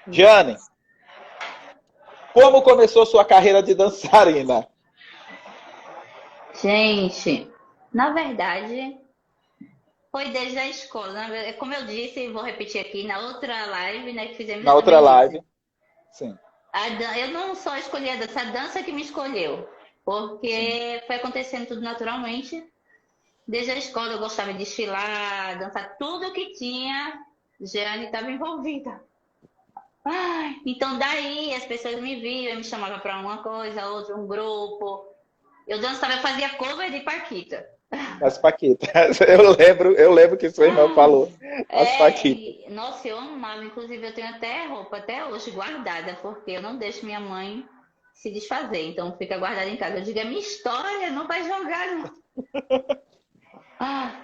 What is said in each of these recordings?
Jane, como começou sua carreira de dançarina? Gente, na verdade, foi desde a escola. Como eu disse, vou repetir aqui, na outra live, né, que fizemos, Na eu outra também live? disse. Sim, Eu não só escolhi a dança que me escolheu, sim, porque foi acontecendo tudo naturalmente. Desde a escola eu gostava de desfilar, dançar, tudo que tinha, Jeane estava envolvida. Então daí as pessoas me viam, me chamavam para uma coisa, outra, um grupo. Eu dançava, eu fazia cover de Paquita. as Paquitas. Eu lembro que sua irmã falou. As Paquitas. Nossa, eu amava. Inclusive, eu tenho até roupa até hoje guardada, porque eu não deixo minha mãe se desfazer. Então, fica guardada em casa. Eu digo, é minha história, não vai jogar, não.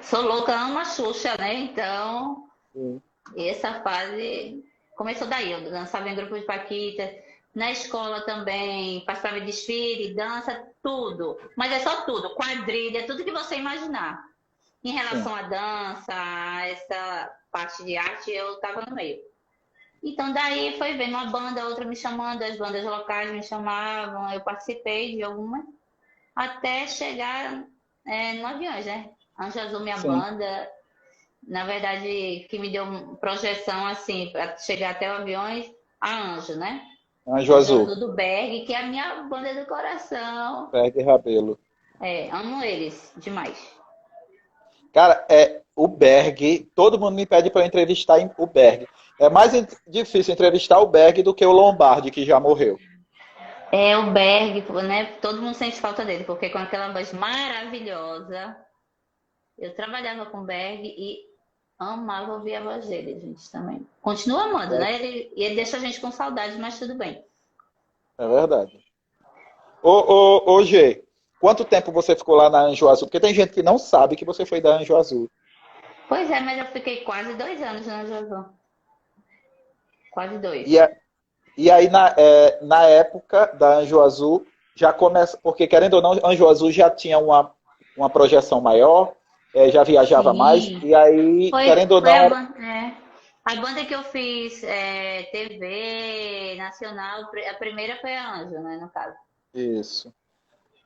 Sou louca, amo a Xuxa, né? Então, Sim, essa fase começou daí. Eu dançava em grupo de Paquita. Na escola também, participava de desfile, dança, tudo. Mas é só tudo, quadrilha, tudo que você imaginar. Em sim, relação à dança, a essa parte de arte, eu estava no meio. Então, daí foi vendo uma banda, outra me chamando, as bandas locais me chamavam, eu participei de algumas, até chegar no Aviões, né? Anjo Azul, minha sim. banda, na verdade, que me deu projeção, assim, para chegar até o Aviões, a Anjo, né? Anjo Anjo Azul. Azul do Berg, que é a minha banda do coração. Berg Rabelo. Amo eles demais. Cara, o Berg, todo mundo me pede para eu entrevistar o Berg. É mais difícil entrevistar o Berg do que o Lombardi, que já morreu. É o Berg, né? Todo mundo sente falta dele, porque com aquela voz maravilhosa, eu trabalhava com o Berg e amava ouvir a voz dele, gente, também. Continua amando, É, né? Ele deixa a gente com saudade, mas tudo bem. é verdade. Ô, G, quanto tempo você ficou lá na Anjo Azul? Porque tem gente que não sabe que você foi da Anjo Azul. Pois é, mas eu fiquei quase 2 anos na Jovão. Quase dois. E, e aí, na época da Anjo Azul, já começa. Porque, querendo ou não, Anjo Azul já tinha uma projeção maior, já viajava mais, Sim. e aí, querendo ou Foi não, a era. banda, a banda que eu fiz TV nacional, a primeira foi a Anjo, né, no caso. Isso.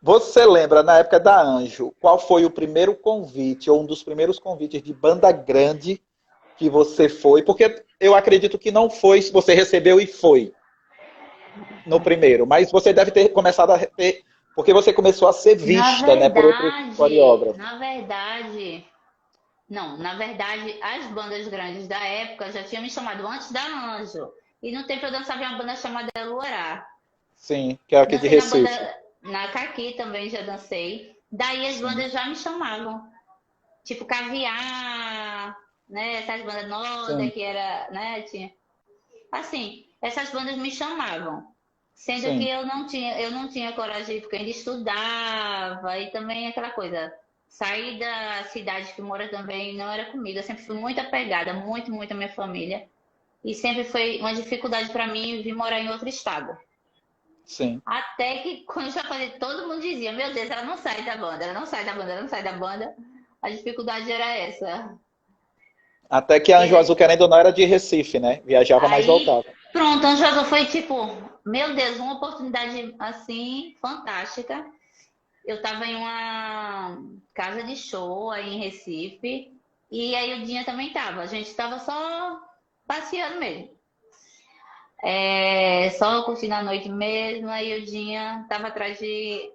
Você lembra, na época da Anjo, qual foi o primeiro convite, ou um dos primeiros convites de banda grande que você foi? Porque eu acredito que não foi, se você recebeu e foi no primeiro, mas você deve ter começado a ter, porque você começou a ser vista, né, por outros coreógrafos. Na verdade, não, na verdade, as bandas grandes da época já tinham me chamado antes da Anjo. E no tempo eu dançava em uma banda chamada Luará. Sim, que é aqui de Dancei na banda, Recife. na Caqui também já dancei. Daí as Sim, bandas já me chamavam. Tipo Caviar, né? Essas bandas Noda, sim, que era, né? Tinha. Assim, essas bandas me chamavam. Sendo que sim, eu não tinha coragem, porque eu ainda estudava e também aquela coisa. Sair da cidade que mora também não era comigo. Eu sempre fui muito apegada, muito, muito à minha família. E sempre foi uma dificuldade para mim vir morar em outro estado. sim. Até que quando eu já falei, todo mundo dizia: Meu Deus, ela não sai da banda, ela não sai da banda, ela não sai da banda. A dificuldade era essa. Até que a Anjo Azul, querendo ou não, era de Recife, né? Viajava, mas Aí, voltava. pronto, Anjosa foi tipo, meu Deus, uma oportunidade assim fantástica. Eu tava em uma casa de show aí em Recife e aí o Dinha também tava. A gente tava só passeando mesmo. Só curtindo a noite mesmo. Aí o Dinha tava atrás de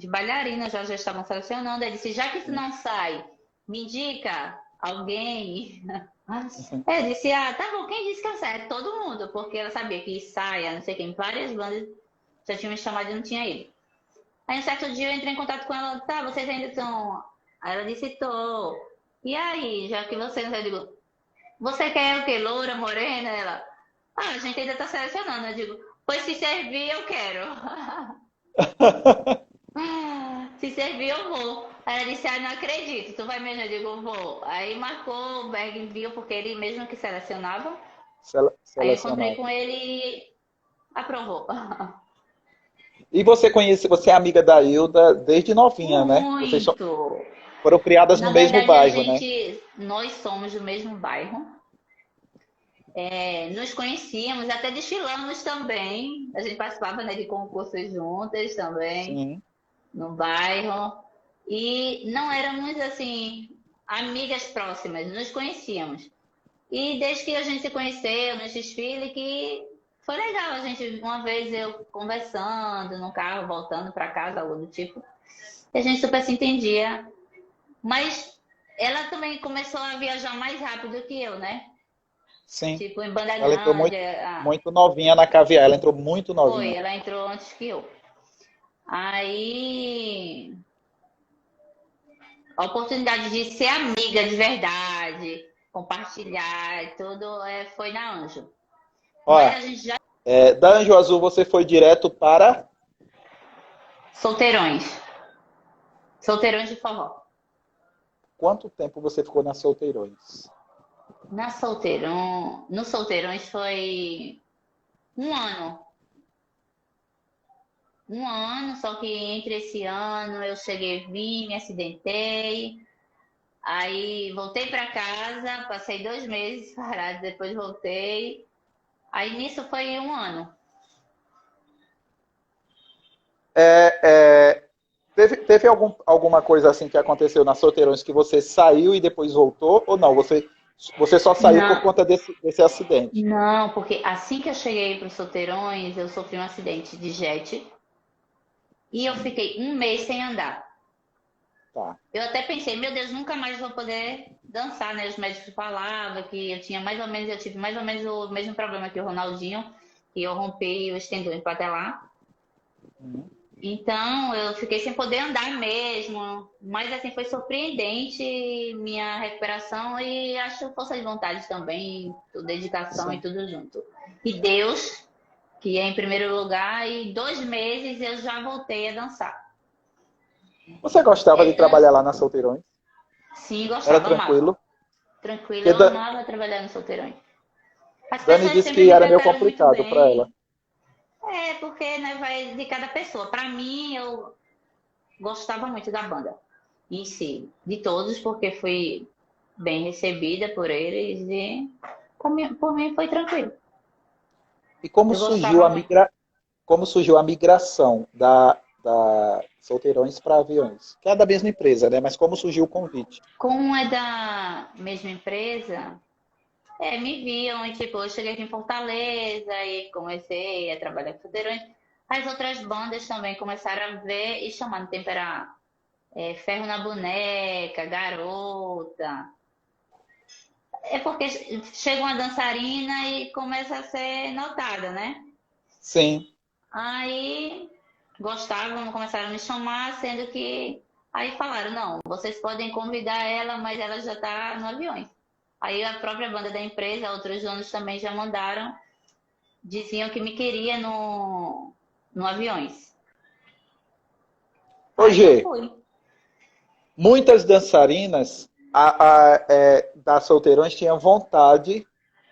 bailarina, já estavam selecionando. Ele disse, já que tu não sai, me indica alguém. Eu disse, tá bom, quem disse que eu saio? É todo mundo, porque ela sabia que saia, não sei quem, várias bandas já tinham me chamado e não tinha ele. Aí um certo dia eu entrei em contato com ela, tá, vocês ainda estão. Aí ela disse, tô. E aí, já que você não, eu digo, você quer o quê? Loura, morena? Ela, a gente ainda tá selecionando. Eu digo, pois se servir, eu quero. Se servir, eu vou. Aí ela disse, não acredito, tu vai mesmo? Eu digo, vou. Aí marcou, o Berg viu, porque ele mesmo que selecionava. Aí eu encontrei Selecionado. com ele e aprovou. E você conhece, você é amiga da Hilda desde novinha, né? Vocês Muito. foram criadas no Na mesmo verdade, bairro, né? nós somos do mesmo bairro. nos conhecíamos, até desfilamos também. A gente participava, né, de concursos juntas também, Sim, no bairro. E não éramos, assim, amigas próximas, nos conhecíamos. E desde que a gente se conheceu nos desfiles, que foi legal. A gente, uma vez eu conversando no carro, voltando para casa, algo do tipo, e a gente super se entendia. Mas ela também começou a viajar mais rápido que eu, né? sim. Tipo, em Banda Ela entrou Grande. muito, muito novinha na caviar, ela entrou muito Foi, novinha. ela entrou antes que eu. Aí, a oportunidade de ser amiga de verdade, compartilhar e tudo, foi na Anjo. Mas Olha, a gente já da Anjo Azul você foi direto para solteirões. Solteirões de forró. quanto tempo você ficou na Solteirões? No Solteirões foi um ano. Um ano, só que entre esse ano eu cheguei, vim, me acidentei. Aí voltei para casa, passei 2 meses parada, depois voltei. Aí nisso foi um ano. É, teve alguma coisa assim que aconteceu na Solteirões que você saiu e depois voltou? Ou não? Você só saiu por Não, conta desse acidente? não, porque assim que eu cheguei para os Solteirões, eu sofri um acidente de jet e eu Sim, fiquei um mês sem andar. tá. Eu até pensei, meu Deus, nunca mais vou poder dançar, né? Os médicos falavam que eu tive mais ou menos o mesmo problema que o Ronaldinho, que eu rompi os tendões patelar. Uhum. Então, eu fiquei sem poder andar mesmo. Mas, assim, foi surpreendente minha recuperação e acho força de vontade também, dedicação e Sim. tudo junto. E Deus, que é em primeiro lugar, e 2 meses eu já voltei a dançar. Você gostava É, de trabalhar lá na Solteirões? sim, Era gostava, amava. tranquilo? Tranquilo, Porque eu amava trabalhar no Solteirões. As Dani pessoas disse sempre que me era meio trataram muito complicado para ela. bem. É, porque, né, vai de cada pessoa. Para mim, eu gostava muito da banda em si, de todos, porque fui bem recebida por eles e por mim foi tranquilo. E como Eu surgiu gostava muito. como surgiu a migração da Solteirões para Aviões? Que é da mesma empresa, né? Mas como surgiu o convite? Como é da mesma empresa, me viam e tipo, eu cheguei aqui em Fortaleza e comecei a trabalhar com Fudeirões. As outras bandas também começaram a ver e chamando temperar Ferro na Boneca, Garota. É porque chega uma dançarina e começa a ser notada, né? Sim. Aí gostavam, começaram a me chamar, sendo que aí falaram, não, vocês podem convidar ela, mas ela já está no avião. Aí a própria banda da empresa, outros donos também já mandaram, diziam que me queria no aviões. Aí eu Hoje, fui. muitas dançarinas da Solteirões tinham vontade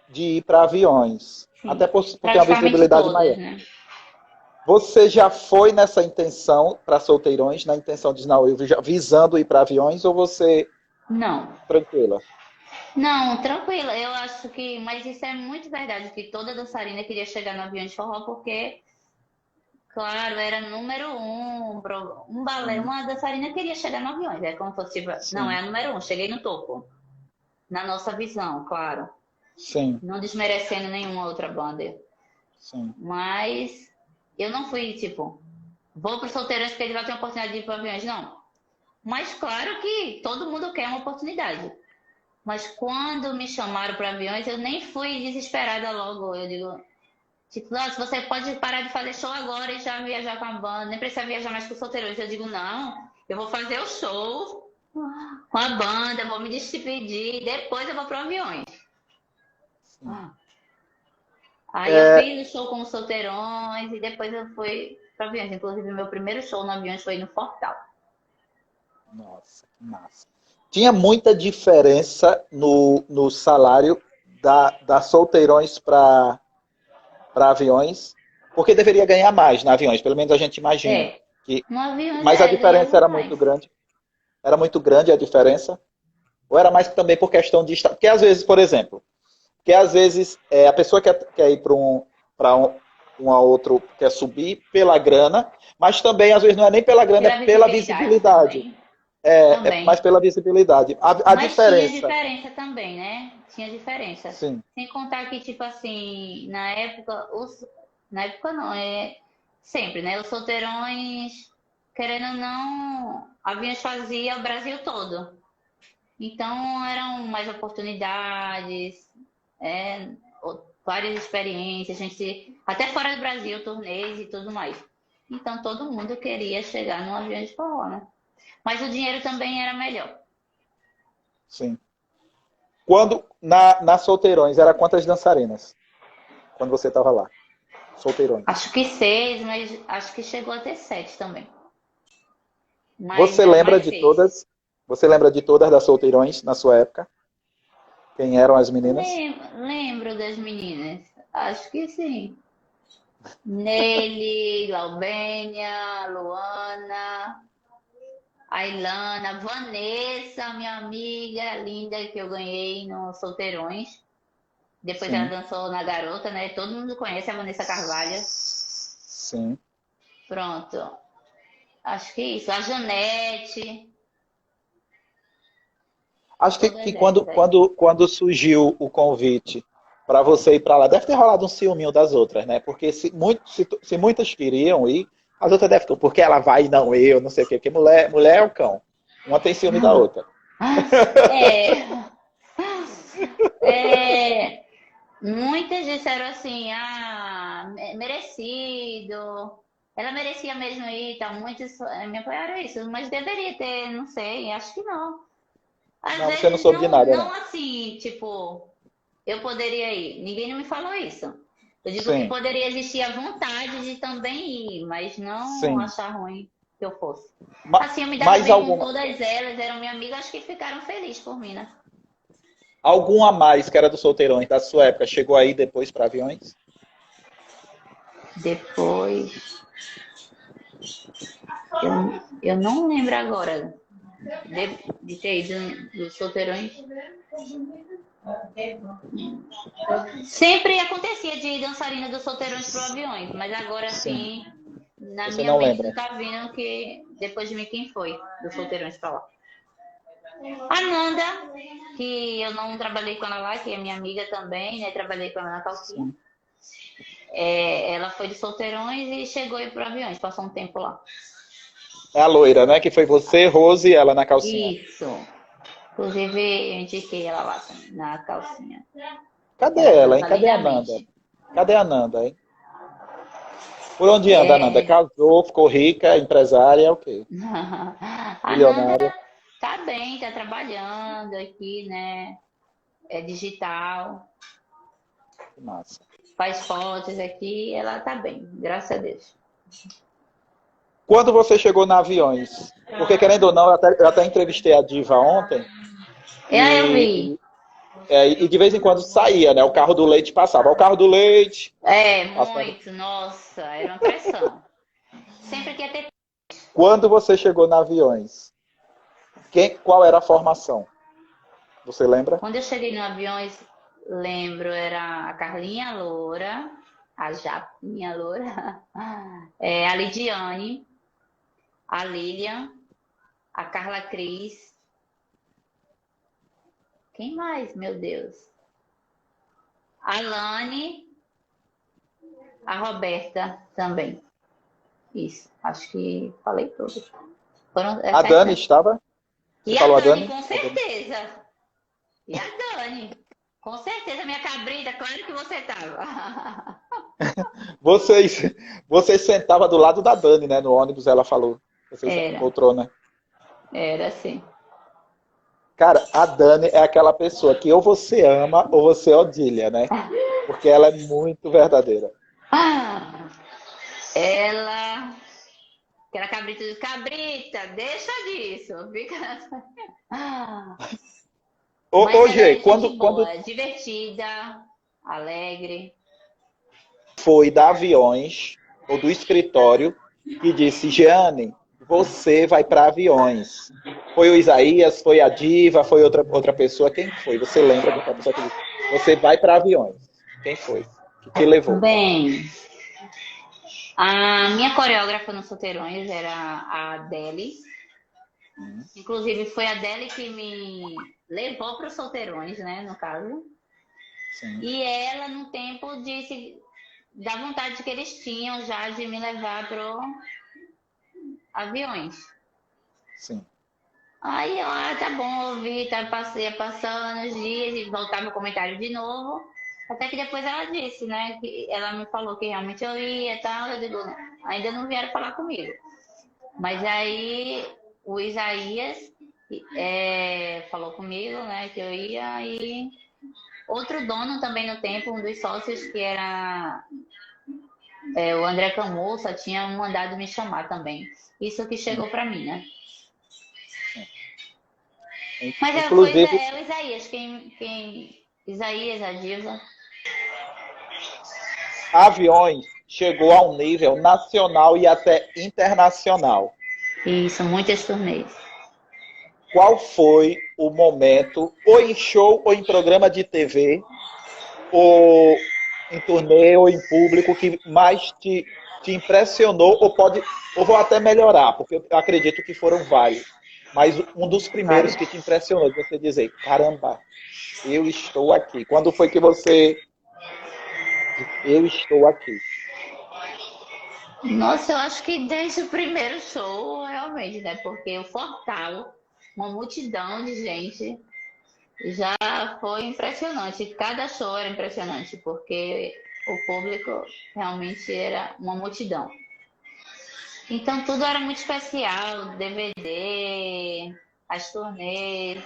de ir para Aviões. Até Sim, por ter uma praticamente visibilidade todas, maior. né? Você já foi nessa intenção para Solteirões, na intenção de, não, eu visando ir para Aviões, ou você Não. tranquila? Não, tranquila. Eu acho que, mas isso é muito verdade, que toda dançarina queria chegar no avião de forró, porque, claro, era número um, um balé, Sim, uma dançarina queria chegar no avião. É como se fosse, não, é sim, a número um, cheguei no topo. Na nossa visão, claro. sim, Não desmerecendo nenhuma outra banda. sim. Mas eu não fui, tipo, vou pro Solteirões porque ele vai ter uma oportunidade de ir pro aviões, não. Mas claro que todo mundo quer uma oportunidade. Mas quando me chamaram para aviões, eu nem fui desesperada logo. Eu digo, tipo, nossa, você pode parar de fazer show agora e já viajar com a banda, nem precisa viajar mais com os solteiros. Eu digo, não, eu vou fazer o show com a banda, vou me despedir, depois eu vou para aviões. Sim. Aí eu É, fiz o show com os solteirões e depois eu fui para aviões. Inclusive, meu primeiro show no aviões foi no Fortal. nossa, que massa. Tinha muita diferença no salário da Solteirões para Aviões, porque deveria ganhar mais na Aviões, pelo menos a gente imagina. É, Que, no aviões mas a diferença ganhava era mais. muito grande. Era muito grande a diferença? Ou era mais também por questão de estar. Porque às vezes, por exemplo, Porque às vezes a pessoa quer ir para um a outro, quer subir pela grana, mas também às vezes não é nem pela grana, é Pela pela visibilidade visibilidade. também. É mais Também. pela visibilidade. A Mas tinha diferença, diferença também, né? Tinha diferença. sim, Sem contar que, tipo assim, na época, na época não, sempre, né? Os solteirões, querendo ou não, Aviões fazia o Brasil todo. Então eram mais oportunidades, várias experiências, até fora do Brasil, turnês e tudo mais. Então todo mundo queria chegar num avião de forró, né? Mas o dinheiro também era melhor. sim. Quando, na Solteirões, era quantas dançarinas? Quando você estava lá? Solteirões. Acho que 6, mas acho que chegou a ter 7 também. Mas Você eram lembra mais de 6. todas? Você lembra de todas das Solteirões na sua época? Quem eram as meninas? Lembro das meninas. Acho que sim. Nelly, Glaubênia, Luana, Ailana, Vanessa, minha amiga linda que eu ganhei no Solteirões. Depois ela Sim, dançou na Garota, né? Todo mundo conhece a Vanessa Carvalho. sim. Pronto. Acho que é isso. A Janete, Acho que todas essas aí. quando surgiu o convite para você ir para lá, deve ter rolado um ciúminho das outras, né? Porque se muitas queriam ir, as outras devem, porque ela vai e não eu, não sei o quê. Porque mulher é o cão. Uma tem ciúme da outra. É, é, muitas disseram assim, merecido. Ela merecia mesmo ir, tá? Muitos me apoiaram isso, mas deveria ter, não sei, acho que não. Às Não, você não vezes soube de não, nada, não não. assim, tipo, eu poderia ir. Ninguém não me falou isso. Eu digo que Sim, poderia existir a vontade de também ir, mas não sim. achar ruim que eu fosse. Ma- Assim, eu me dava Mais bem com alguma, todas elas, eram minhas amigas, acho que ficaram felizes por mim, né? alguma a mais que era do Solteirões da sua época chegou aí depois para Aviões? Depois, eu não lembro agora de ter ido dos solteirões. Sempre acontecia de ir dançarina dos solteirões pro aviões, mas agora Sim. sim, na Você minha não mente não lembra? tá vindo que depois de mim quem foi dos solteirões pra lá. A Nanda, que eu não trabalhei com ela lá, que é minha amiga também, né? Trabalhei com ela na calcinha. Sim. Ela foi de solteirões e chegou aí pro aviões, passou um tempo lá. É a loira, né? Que foi você, Rose e ela na calcinha. Isso. Inclusive, eu indiquei ela lá também, na calcinha. Cadê Ela ela, hein? dança Cadê a Nanda? lindamente. Cadê a Nanda, hein? Por onde anda a Nanda? É... Casou, ficou rica, empresária, é o quê? A Nanda Milionária. tá bem, tá trabalhando aqui, né? É digital, Que massa. faz fotos aqui, ela tá bem, graças a Deus. Quando você chegou na Aviões? Porque, querendo ou não, eu até entrevistei a Diva ontem Eu vi. e de vez em quando saía, né? O carro do leite passava. O carro do leite passava. Muito, nossa, era uma pressão. Sempre que ia ter. Quando você chegou na Aviões, qual era a formação? Você lembra? Quando eu cheguei no aviões, lembro, era a Carlinha Loura, a Japinha Loura, a Lidiane, a Lilian, a Carla Cris. Quem mais, meu Deus? A Lani, a Roberta também. Isso, acho que falei tudo. Foram A Dani estava? Você E a falou a Dani, Dani? com certeza. E a Dani, com certeza, minha cabrita, claro que você tava. Vocês, vocês sentavam do lado da Dani, né? No ônibus, ela falou. Vocês, Era, poltrona. era assim. Cara, a Dani é aquela pessoa que ou você ama ou você odeia, né? Porque ela é muito verdadeira. Ah, ela, aquela cabrita de cabrita, deixa disso, fica. Ah, mas Ô, ela Gê, é gente quando boa, divertida, alegre. foi da Aviões ou do escritório que disse, Jeane, você vai para Aviões. Foi o Isaías, foi a Diva, foi outra pessoa. Quem foi? Você lembra quem foi a pessoa que disse? você vai para aviões. Quem foi? Que te levou? Bem, a minha coreógrafa no Solteirões era a Adele. Inclusive, foi a Adele que me levou para os Solteirões, né, no caso. Sim. E ela, no tempo, disse da vontade que eles tinham já de me levar para aviões. Sim. Aí, tá bom, ouvi, passei passando os dias e voltava o comentário de novo. Até que depois ela disse, né, que ela me falou que realmente eu ia e tal. Eu digo, ainda não vieram falar comigo. Mas aí o Isaías falou comigo, né, que eu ia e outro dono também no tempo, um dos sócios que era o André Camussa, tinha mandado me chamar também. Isso que chegou para mim, né? Mas foi Inclusive, o Isaías, Isaías, a diva. aviões chegou a um nível nacional e até internacional. Isso, muitas turnês. Qual foi o momento, ou em show, ou em programa de TV, ou em turnê, ou em público, que mais te impressionou, ou vou até melhorar, porque eu acredito que foram vários, mas um dos primeiros que te impressionou, de você dizer, caramba, eu estou aqui. Quando foi que você... Eu estou aqui. Nossa, eu acho que desde o primeiro show, realmente, né? Porque o Fortal, uma multidão de gente, já foi impressionante. Cada show era impressionante, porque o público realmente era uma multidão. Então tudo era muito especial, DVD, as turnês.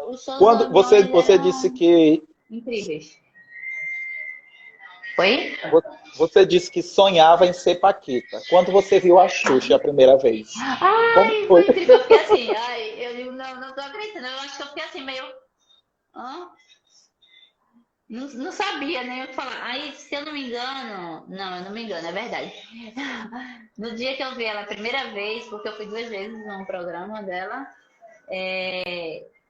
Os shows do Quando aviões você disse eram que incríveis. Oi? você disse que sonhava em ser Paquita. Quando você viu a Xuxa a primeira vez? Como Ai, foi? foi incrível. Eu fiquei assim, eu digo, não tô acreditando. Eu acho que eu fiquei assim, meio. Hã? Não sabia nem o que falar. Aí, se eu não me engano, não, eu não me engano, é verdade. No dia que eu vi ela a primeira vez, porque eu fui 2 vezes num programa dela,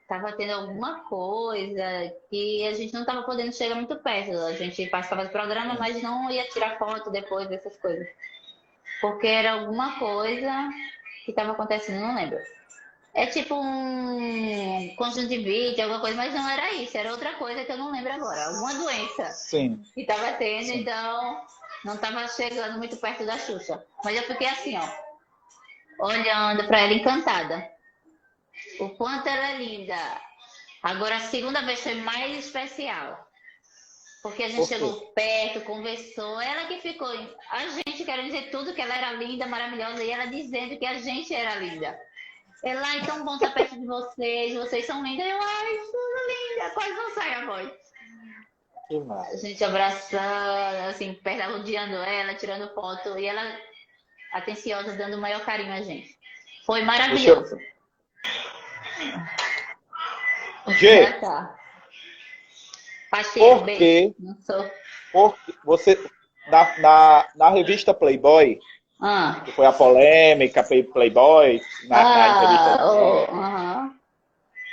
tava tendo alguma coisa que a gente não tava podendo chegar muito perto. A gente passava do programa, mas não ia tirar foto depois dessas coisas. Porque era alguma coisa que estava acontecendo, não lembro. É tipo um conjuntivite, alguma coisa, mas não era isso, era outra coisa que eu não lembro agora. Alguma doença Sim, que estava tendo, sim. então não estava chegando muito perto da Xuxa. Mas eu fiquei assim, ó, olhando para ela encantada. O quanto ela é linda. Agora a segunda vez foi mais especial. Porque a gente Por quê? chegou perto, conversou. Ela que ficou. A gente querendo dizer tudo que ela era linda, maravilhosa, e ela dizendo que a gente era linda. Ela, é tão bom estar perto de vocês são lindas. Eu, ai, tudo linda, quase não sai a voz. Que A massa. gente abraçando, assim, perto, rodeando ela, tirando foto, e ela atenciosa, dando o maior carinho a gente. Foi Deixa eu... maravilhoso. G, Tá. Pacheiro, por beijo. que Não sou. você... Na revista Playboy, Ah, que foi a polêmica Playboy, na entrevista, aham,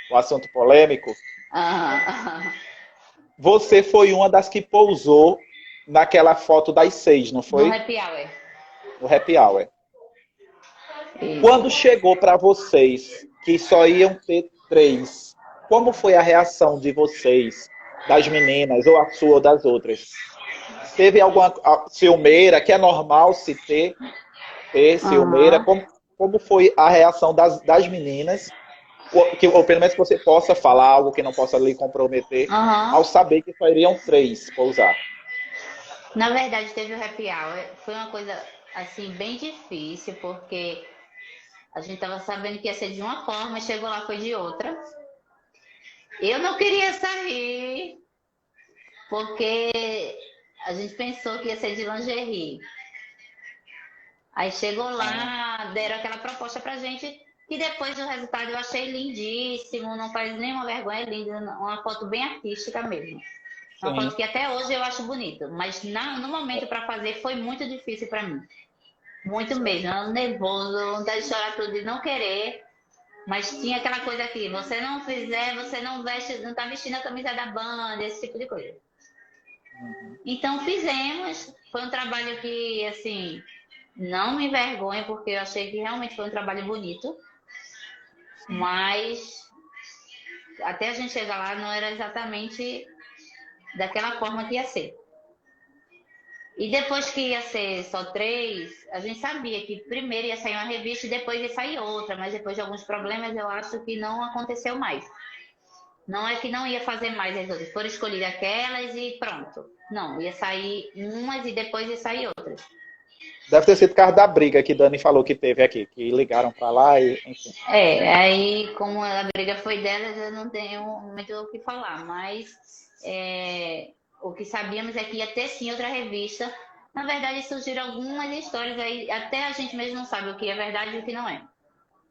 o assunto polêmico, aham. você foi uma das que pousou naquela foto das 6, não No foi? happy hour. No Happy Hour. Isso. Quando chegou para vocês que só iam ter 3, como foi a reação de vocês, das meninas, ou a sua ou das outras? Teve alguma ciumeira, que é normal se ter ciumeira? Aham, Como foi a reação das meninas? Ou pelo menos que você possa falar algo que não possa lhe comprometer, ao aham. saber que só iriam 3 pousar. Na verdade, teve o happy hour. Foi uma coisa, assim, bem difícil, porque a gente tava sabendo que ia ser de uma forma e chegou lá foi de outra. Eu não queria sair, porque a gente pensou que ia ser de lingerie. Aí chegou lá, deram aquela proposta pra gente, e depois do resultado eu achei lindíssimo, não faz nenhuma vergonha, é lindo, uma foto bem artística mesmo. Uma foto Sim. que até hoje eu acho bonito, mas no momento para fazer foi muito difícil para mim. Muito mesmo, nervoso, vontade de chorar tudo e não querer. Mas tinha aquela coisa aqui, você não fizer, você não veste, não tá vestindo a camisa da banda, esse tipo de coisa. Uhum. Então fizemos, foi um trabalho que, assim, não me envergonha, porque eu achei que realmente foi um trabalho bonito, Sim. mas até a gente chegar lá não era exatamente daquela forma que ia ser. E depois que ia ser só três, a gente sabia que primeiro ia sair uma revista e depois ia sair outra, mas depois de alguns problemas eu acho que não aconteceu mais. Não é que não ia fazer mais as outras, foram escolhidas aquelas e pronto. Não, ia sair umas e depois ia sair outras. Deve ter sido por causa da briga que Dani falou que teve aqui, que ligaram para lá e, enfim. Aí como a briga foi delas, eu não tenho muito o que falar, mas o que sabíamos é que ia ter sim outra revista. Na verdade, surgiram algumas histórias aí, até a gente mesmo não sabe o que é verdade e o que não é.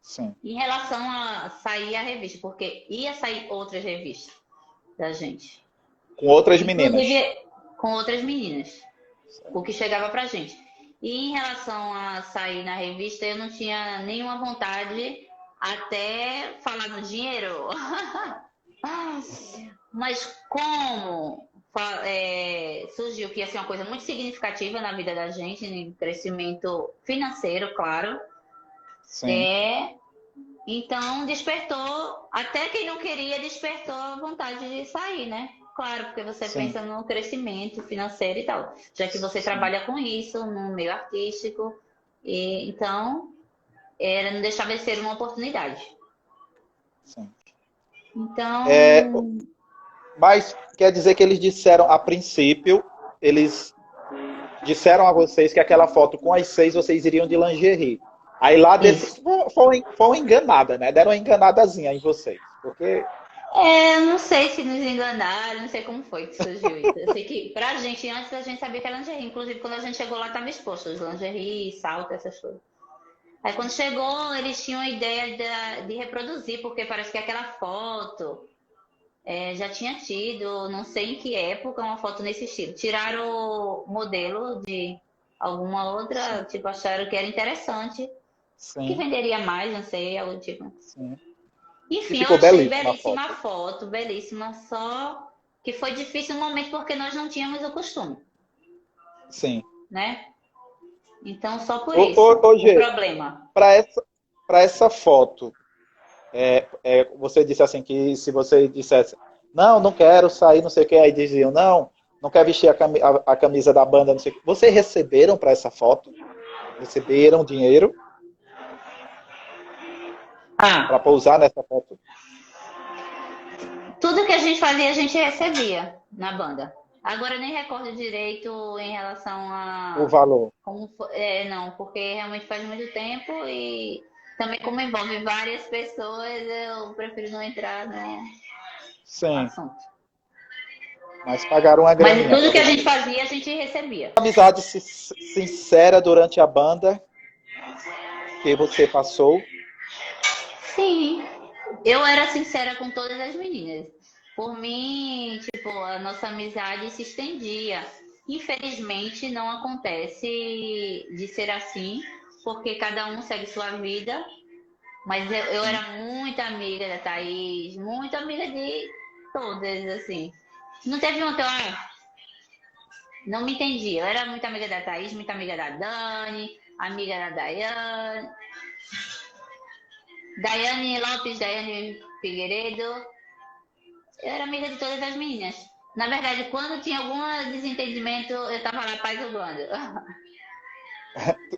Sim. Em relação a sair a revista, porque ia sair outras revistas da gente. Com outras meninas. Inclusive com outras meninas, o que chegava pra gente. E em relação a sair na revista, eu não tinha nenhuma vontade até falar no dinheiro. Mas como surgiu que ia ser uma coisa muito significativa na vida da gente, em crescimento financeiro, claro, Sim. é, então despertou, até quem não queria, despertou a vontade de sair, né? Claro, porque você Sim. pensa no crescimento financeiro e tal, já que você Sim. trabalha com isso no meio artístico, e então não deixava de ser uma oportunidade. Sim. É, Então, mas quer dizer que eles disseram, a princípio, eles disseram a vocês que aquela foto com as 6 vocês iriam de lingerie. Aí lá desse, isso. foi uma enganada, né? Deram uma enganadazinha em vocês. Porque, Eu não sei se nos enganaram, não sei como foi que surgiu isso. Eu sei que pra gente, antes a gente sabia que era lingerie. Inclusive, quando a gente chegou lá, tava exposto os lingerie, salto, essas coisas. Aí quando chegou, eles tinham a ideia de reproduzir, porque parece que aquela foto já tinha tido, não sei em que época, uma foto nesse estilo. Tiraram o modelo de alguma outra, sim, tipo, acharam que era interessante, que sim, venderia mais, não sei, algo do tipo. sim. E Enfim, eu ficou achei belíssima a belíssima a foto. foto, belíssima, só que foi difícil no momento porque nós não tínhamos o costume, Sim. né? Então, só por isso, Ô, o Gê, problema. para essa foto, você disse assim que se você dissesse, não, não quero sair, não sei o que, aí diziam, não, não quer vestir a camisa da banda, não sei o que. Vocês receberam para essa foto? Receberam dinheiro para Ah, pousar nessa foto? tudo que a gente fazia, a gente recebia na banda. Agora eu nem recordo direito em relação O a valor? como foi, não, porque realmente faz muito tempo e também como envolve várias pessoas, eu prefiro não entrar no Sim, assunto. mas pagaram uma Mas graninha tudo para que a gente vocês. fazia, a gente recebia. Amizade sincera durante a banda que você passou? Sim, eu era sincera com todas as meninas. Por mim, tipo, a nossa amizade se estendia. Infelizmente, não acontece de ser assim, porque cada um segue sua vida. Mas eu era Sim, muito amiga da Thaís, muito amiga de todas, assim. Não teve uma que eu não me entendi. Eu era muito amiga da Thaís, muito amiga da Dani, amiga da Daiane, Daiane Lopes, Daiane Figueiredo. Eu era amiga de todas as meninas. Na verdade, quando tinha algum desentendimento, eu tava lá apaziguando.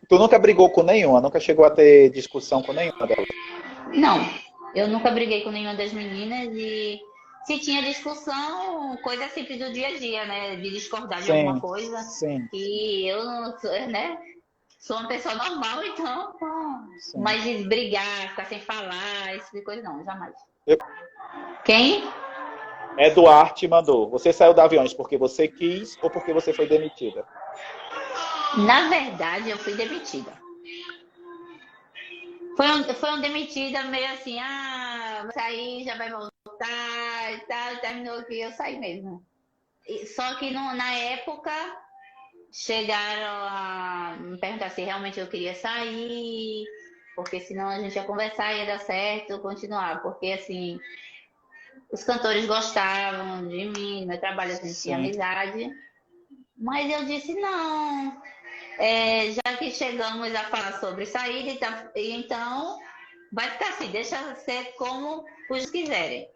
tu nunca brigou com nenhuma, nunca chegou a ter discussão com nenhuma delas? Não, eu nunca briguei com nenhuma das meninas e se tinha discussão, coisa simples do dia a dia, né? De discordar de alguma Sim, coisa. sim, sim, E eu não sou, né? Sou uma pessoa normal, então. sim. Mas de brigar, ficar sem falar, esse tipo de coisa, não, jamais. Eu, Quem? Eduardo mandou. Você saiu da Aviões porque você quis ou porque você foi demitida? Na verdade, eu fui demitida. Foi um demitida meio assim, vai sair, já vai voltar e tal, terminou que eu saí mesmo. Só que na época chegaram a me perguntar se realmente eu queria sair. porque senão a gente ia conversar, ia dar certo, continuar, porque assim, os cantores gostavam de mim, meu trabalho a gente tinha Sim. amizade, mas eu disse não, já que chegamos a falar sobre saída, então vai ficar assim, deixa ser como os quiserem.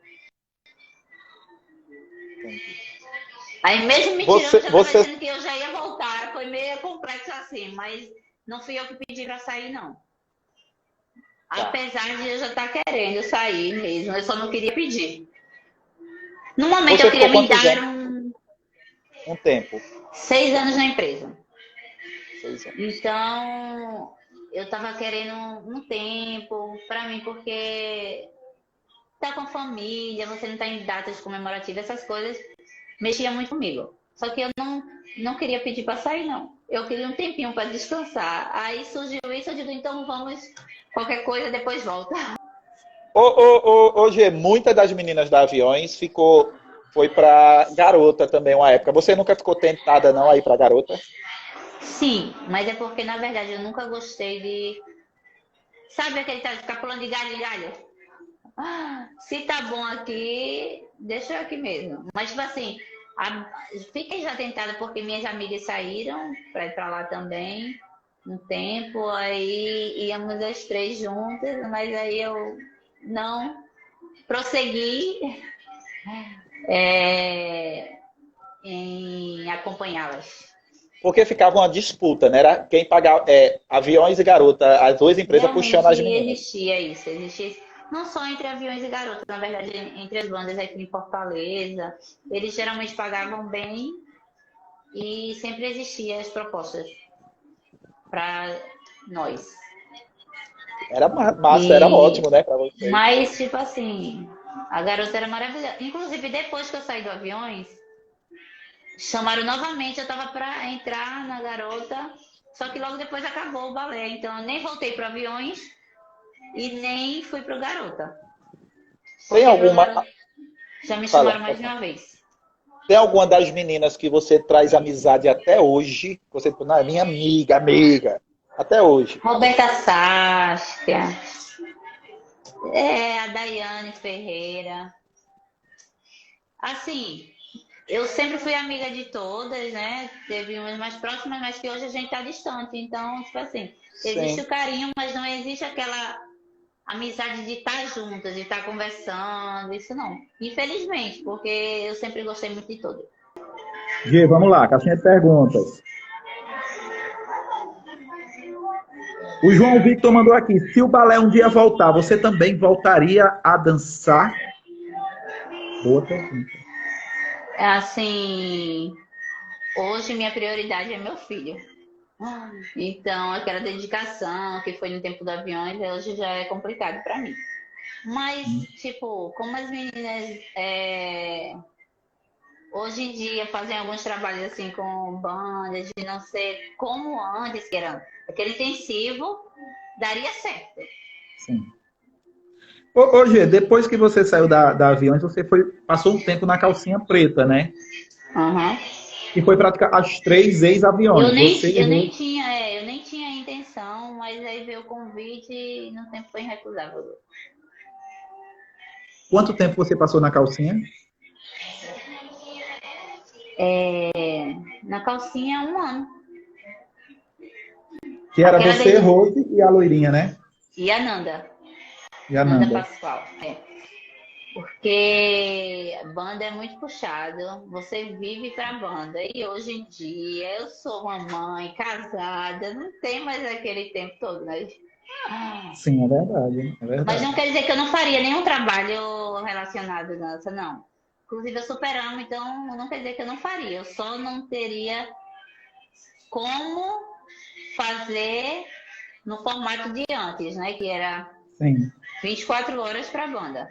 Aí mesmo me tirando, já estava dizendo que eu já ia voltar, foi meio complexo assim, mas não fui eu que pedi para sair, não. Tá. Apesar de eu já estar querendo sair mesmo, eu só não queria pedir. No momento Você eu queria ficou me quantos dar anos? Um tempo. 6 anos na empresa. 6 anos. Então, eu estava querendo um tempo para mim, porque tá com a família, você não tá em datas comemorativas, essas coisas mexia muito comigo. Só que eu não queria pedir para sair, não. Eu queria um tempinho para descansar. Aí surgiu isso, eu digo, então vamos, qualquer coisa depois volta. Hoje, muitas das meninas da Aviões foi para Garota também uma época. Você nunca ficou tentada não a ir para Garota? Sim, mas é porque na verdade eu nunca gostei de. Sabe aquele tal de ficar pulando de galho em galho? Se tá bom aqui, deixa eu aqui mesmo. Mas tipo assim, fiquei já tentada porque minhas amigas saíram para ir para lá também um tempo, aí íamos as três juntas, mas aí eu não prossegui em acompanhá-las. Porque ficava uma disputa, né? Era quem pagava, Aviões e Garota, as duas empresas puxando Realmente as meninas. existia isso. Não só entre aviões e garotos, na verdade, entre as bandas aqui em Fortaleza. Eles geralmente pagavam bem e sempre existiam as propostas para nós. Era massa, era ótimo, né, para vocês. Mas, tipo assim, a garota era maravilhosa. Inclusive, depois que eu saí do aviões, chamaram novamente, eu tava para entrar na garota, só que logo depois acabou o balé. Então, eu nem voltei para aviões e nem fui pro garota. Tem Porque pro alguma. garota já me Fala, chamaram mais pode de falar. uma vez. Tem alguma das meninas que você traz amizade até hoje? Você, não, é minha amiga, amiga. Até hoje. Roberta Saskia, a Daiane Ferreira. Assim, eu sempre fui amiga de todas, né? Teve umas mais próximas, mas que hoje a gente tá distante. Então, tipo assim, existe Sim. o carinho, mas não existe aquela amizade de estar juntas, de estar conversando, isso não. Infelizmente, porque eu sempre gostei muito de todas. Gê, vamos lá, caixinha de perguntas. O João Victor mandou aqui, se o balé um dia voltar, você também voltaria a dançar? Boa pergunta. Assim, hoje minha prioridade é meu filho. Então, aquela dedicação que foi no tempo do aviões, hoje já é complicado para mim. Mas, tipo, como as meninas hoje em dia fazem alguns trabalhos assim com bandas, de não ser como antes, que era aquele intensivo, daria certo. Sim. Ô, Gê, depois que você saiu da Aviões, você passou um tempo na calcinha preta, né? Uhum. E foi praticar as 3 ex-aviões. Eu nem tinha a intenção, mas aí veio o convite e no tempo foi irrecusável. Quanto tempo você passou na calcinha? Na calcinha, 1 ano. Que era Aquela você, Rose e a loirinha, né? E a Nanda. E a Nanda Nanda. Pascoal. Porque a banda é muito puxado, você vive pra banda. E hoje em dia eu sou uma mãe casada, não tem mais aquele tempo todo, né? Sim, é verdade. É Mas não verdade. quer dizer que eu não faria nenhum trabalho relacionado à dança, não. Inclusive eu super amo, então não quer dizer que eu não faria. Eu só não teria como fazer no formato de antes, né? Que era Sim. 24 horas pra banda.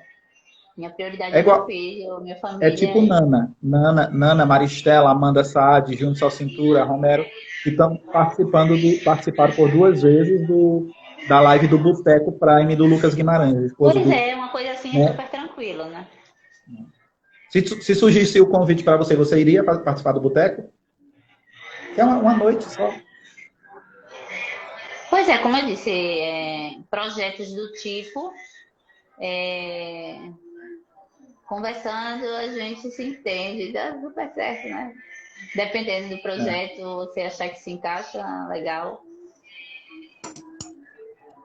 Minha prioridade É é meu igual. filho, minha É família. tipo Nana, Maristela, Amanda Saad, Júnior Sal Cintura, Romero, que estão participaram por 2 vezes da live do Boteco Prime do Lucas Guimarães, esposo Pois do. é, uma coisa assim é Né? super tranquila, né? Se surgisse o convite para você, você iria participar do Boteco? É uma noite só. Pois é, como eu disse, projetos do tipo, é, conversando, a gente se entende, dá super certo, né? Dependendo do É. projeto, você achar que se encaixa, legal.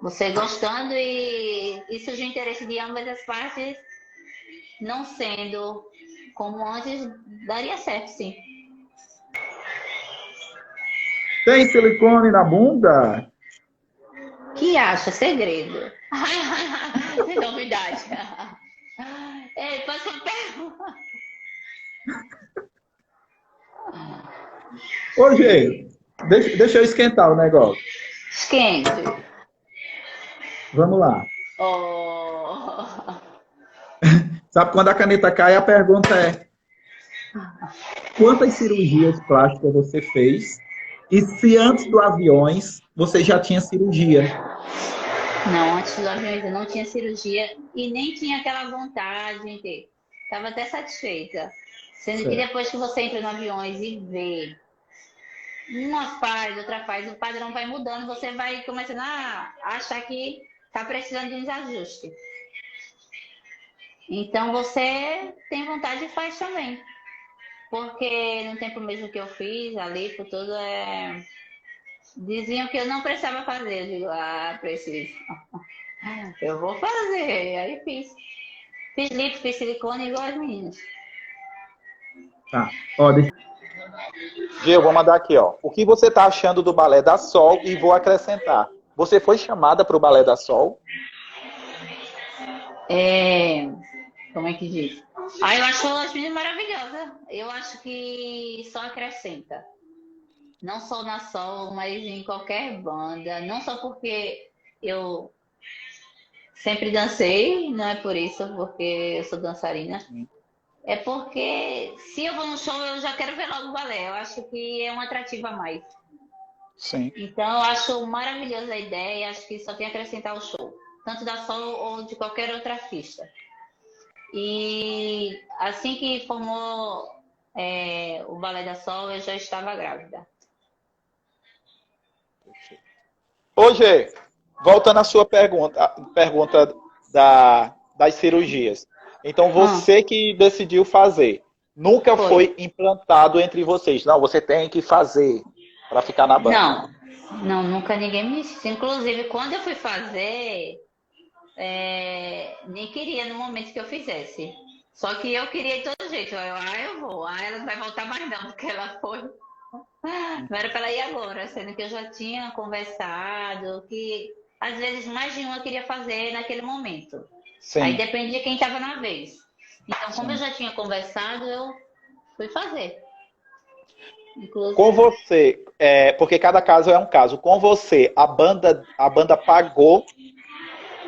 Você gostando e surgir o interesse de ambas as partes, não sendo como antes, daria certo, sim. Tem silicone na bunda? Que acha? Segredo. Novidade. Ei, passa uma pergunta. Ô, Gê, deixa eu esquentar o negócio. Esquente. Vamos lá. Oh. Sabe quando a caneta cai, a pergunta é: quantas cirurgias plásticas você fez? E se antes do aviões você já tinha cirurgia? Não, antes dos aviões eu não tinha cirurgia e nem tinha aquela vontade de ter. Estava até satisfeita. Sendo que Certo. depois que você entra no aviões e vê uma faz, outra faz, o padrão vai mudando, você vai começando a achar que está precisando de um desajuste. Então você tem vontade e faz também. Porque no tempo mesmo que eu fiz, ali por tudo, diziam que eu não precisava fazer. Eu digo, preciso. Eu vou fazer. Aí fiz. Fiz lipo, fiz silicone igual as meninas. Tá. Ó, Gê, eu vou mandar aqui, ó. O que você está achando do Balé da Sol? E vou acrescentar. Você foi chamada para o Balé da Sol? Como é que diz? Eu acho as meninas maravilhosas. Eu acho que só acrescenta. Não só na Sol, mas em qualquer banda. Não só porque eu sempre dancei, não é por isso, porque eu sou dançarina. É porque se eu vou no show, eu já quero ver logo o balé. Eu acho que é um atrativo a mais. Sim. Então, eu acho maravilhosa a ideia. Acho que só tem a acrescentar o show. Tanto da Sol ou de qualquer outra artista. E assim que formou o Balé da Sol, eu já estava grávida. Ô, Gê, voltando à sua pergunta das cirurgias. Então, você que decidiu fazer, nunca foi implantado entre vocês. Não, você tem que fazer para ficar na banda. Não, nunca ninguém me disse. Inclusive, quando eu fui fazer, nem queria no momento que eu fizesse. Só que eu queria de todo jeito. Eu vou. Ela não vai voltar mais não, porque ela foi. Não era para ela ir agora, sendo que eu já tinha conversado, que às vezes mais de uma queria fazer naquele momento. Sim. Aí depende de quem estava na vez. Então, como Sim. eu já tinha conversado, eu fui fazer. Inclusive... Com você, porque cada caso é um caso. Com você, a banda pagou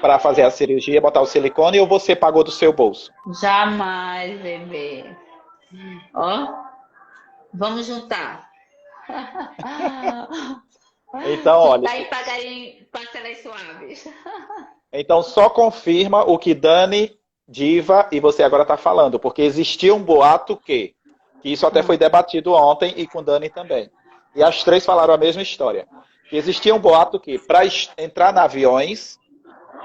para fazer a cirurgia, botar o silicone, ou você pagou do seu bolso? Jamais, bebê. Ó, vamos juntar. Então, olha. Daí pagar em parcelas suaves. Então, só confirma o que Dani, Diva e você agora está falando, porque existia um boato que isso até foi debatido ontem e com Dani também. E as três falaram a mesma história. Que existia um boato que para entrar na aviões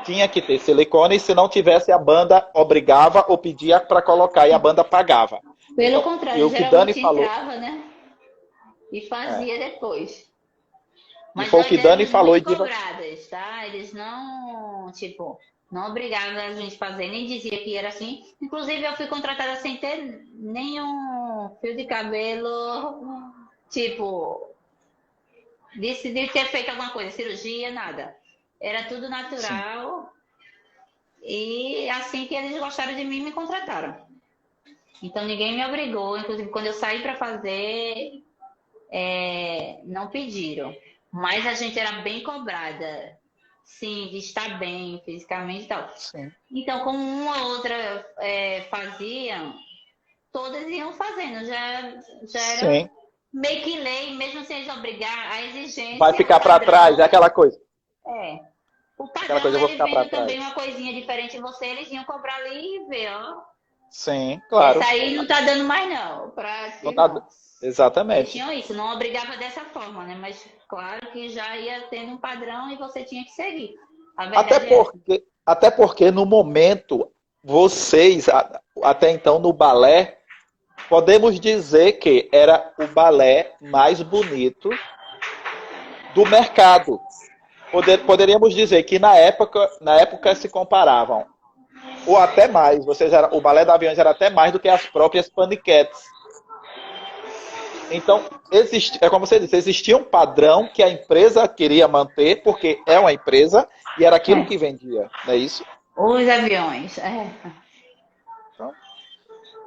tinha que ter silicone e se não tivesse a banda obrigava ou pedia para colocar e a banda pagava. Pelo então, contrário, o que geralmente Dani falou, entrava, né? E fazia depois. Mas e foi o nós que Dani éramos falou muito e Diva... cobradas, tá? Eles não, não obrigavam a gente a fazer, nem dizia que era assim. Inclusive, eu fui contratada sem ter nenhum fio de cabelo, decidir ter feito alguma coisa, cirurgia, nada. Era tudo natural. Sim. E assim que eles gostaram de mim, me contrataram. Então, ninguém me obrigou. Inclusive, quando eu saí para fazer, não pediram. Mas a gente era bem cobrada. Sim, de estar bem fisicamente e tal. Sim. Então, como uma ou outra faziam, todas iam fazendo. Já era Sim. meio que lei, mesmo sem eles obrigar, a exigência... Vai ficar para trás, é aquela coisa. O padrão, coisa, ele vendo também uma coisinha diferente em você, eles iam cobrar ali e ver, ó. Sim, claro. Essa aí não tá dando mais, não. Pra ti, não tá, não. Eles Exatamente. tinham isso, não obrigava dessa forma, né? Mas claro que já ia tendo um padrão e você tinha que seguir. A Até verdade é essa. porque, até porque no momento, vocês, até então no balé, podemos dizer que era o balé mais bonito do mercado. Poderíamos dizer que na época se comparavam, ou até mais, o balé da Aviões era até mais do que as próprias paniquetes. Então, é como você disse, existia um padrão que a empresa queria manter, porque é uma empresa, e era aquilo É, que vendia, não é isso? os aviões. Então,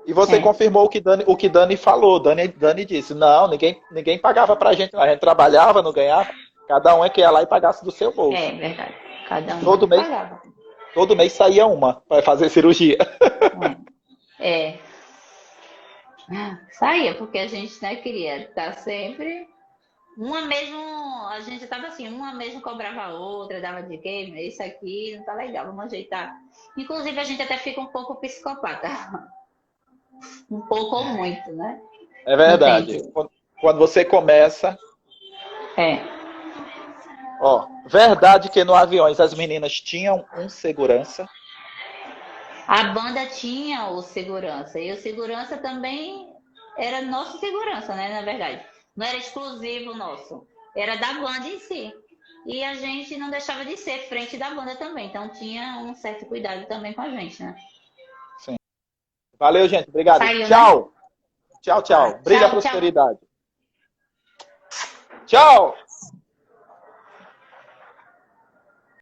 e você É, confirmou o que Dani falou. Dani disse, não, ninguém pagava pra gente, não. A gente trabalhava, não ganhava. Cada um é que ia lá e pagasse do seu bolso. verdade. Cada um Todo que mês, pagava. todo mês saía uma para fazer cirurgia. É. Saía, porque a gente, né, queria estar sempre. Uma mesmo, a gente tava assim, uma mesmo cobrava a outra, dava de game, isso aqui não tá legal, vamos ajeitar. Inclusive, a gente até fica um pouco psicopata. Um pouco ou muito, né? É Entende? verdade. Quando você começa, É. ó, verdade que no Aviões as meninas tinham um segurança. A banda tinha o segurança, e o segurança também era nosso segurança, né? Na verdade. Não era exclusivo nosso, era da banda em si. E a gente não deixava de ser frente da banda também, então tinha um certo cuidado também com a gente, né? Sim. Valeu, gente. Obrigado. Saiu, né? Tchau. Tchau, Tá. tchau. Brilha a Tchau, tchau. prosperidade. Tchau.